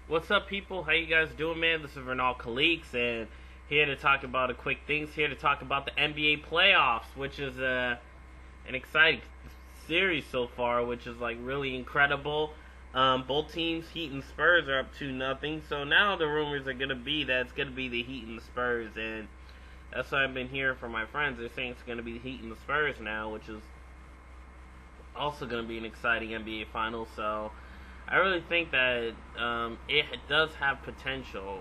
What's up, people? How you guys doing, man? This is Renal Khalix, and here to talk about a quick things. Here to talk about the NBA playoffs, which is an exciting series so far, which is like really incredible. Both teams, Heat and Spurs, are up 2-0. So now the rumors are gonna be that it's gonna be the Heat and the Spurs, and that's what I've been hearing from my friends. They're saying it's gonna be the Heat and the Spurs now, which is also gonna be an exciting NBA final. So I really think that it does have potential.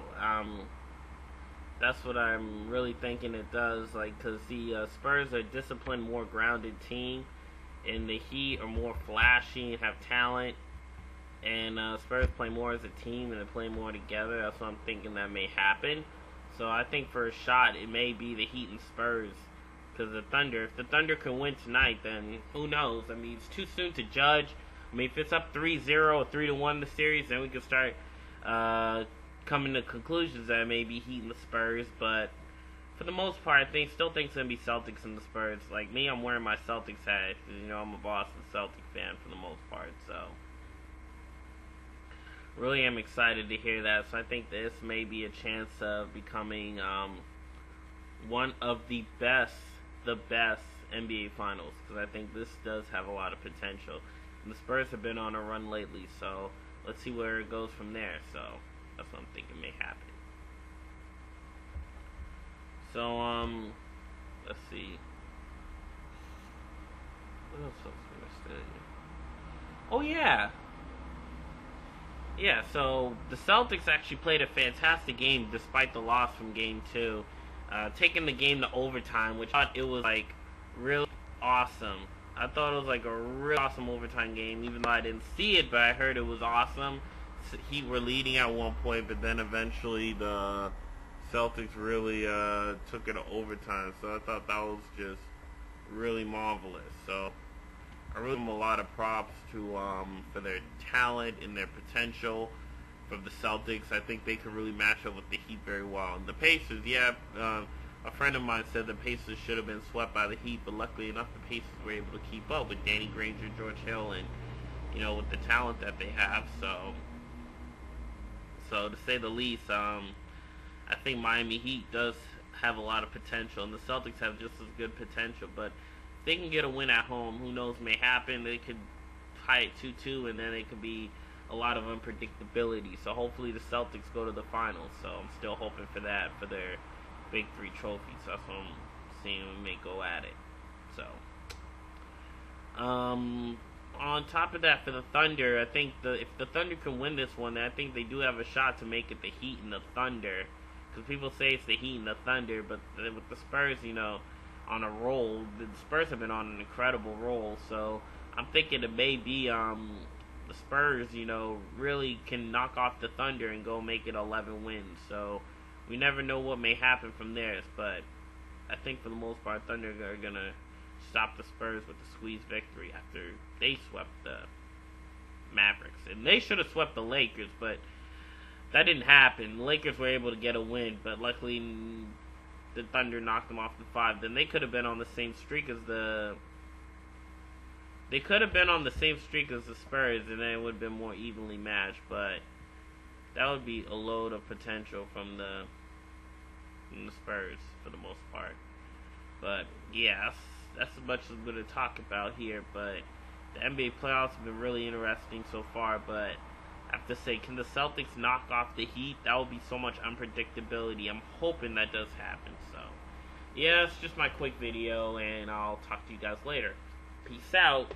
That's what I'm really thinking it does. Like, because the Spurs are a disciplined, more grounded team, and the Heat are more flashy and have talent. And Spurs play more as a team and they play more together. That's what I'm thinking that may happen. So I think for a shot, it may be the Heat and Spurs. Because if the Thunder can win tonight, then who knows? I mean, it's too soon to judge. I mean, if it's up 3-0 or 3-1 the series, then we can start coming to conclusions that it may be Heat and the Spurs. But for the most part, still think it's going to be Celtics and the Spurs. Like me, I'm wearing my Celtics hat. You know, I'm a Boston Celtic fan for the most part. So really am excited to hear that. So I think this may be a chance of becoming one of the best NBA finals. Because I think this does have a lot of potential. The Spurs have been on a run lately, so let's see where it goes from there. So that's what I'm thinking may happen. So let's see. What else was I gonna say? Oh yeah. So the Celtics actually played a fantastic game despite the loss from Game 2, taking the game to overtime, which I thought it was like really awesome. I thought it was like a real awesome overtime game, even though I didn't see it, but I heard it was awesome. Heat were leading at one point, but then eventually the Celtics really took it to overtime. So I thought that was just really marvelous. So I really give them a lot of props for their talent and their potential. From the Celtics, I think they can really match up with the Heat very well. And the Pacers, a friend of mine said the Pacers should have been swept by the Heat, but luckily enough, the Pacers were able to keep up with Danny Granger, George Hill, and with the talent that they have. So to say the least, I think Miami Heat does have a lot of potential, and the Celtics have just as good potential. But if they can get a win at home, who knows may happen. They could tie it 2-2, and then it could be a lot of unpredictability. So hopefully the Celtics go to the finals. So I'm still hoping for that for their Big 3 trophies. That's what I'm seeing we may go at it. So on top of that, for the Thunder, I think if the Thunder can win this one, I think they do have a shot to make it the Heat and the Thunder. Because people say it's the Heat and the Thunder, but with the Spurs, on a roll, the Spurs have been on an incredible roll. So I'm thinking it may be the Spurs, really can knock off the Thunder and go make it 11 wins. So we never know what may happen from there, but I think for the most part, Thunder are going to stop the Spurs with the squeeze victory after they swept the Mavericks. And they should have swept the Lakers, but that didn't happen. The Lakers were able to get a win, but luckily the Thunder knocked them off the 5. Then they could have been on the same streak as the Spurs, and then it would have been more evenly matched, but that would be a load of potential from the Spurs for the most part. But yeah, that's as much as I'm going to talk about here. But the NBA playoffs have been really interesting so far. But I have to say, can the Celtics knock off the Heat? That would be so much unpredictability. I'm hoping that does happen. So yeah, it's just my quick video, and I'll talk to you guys later. Peace out.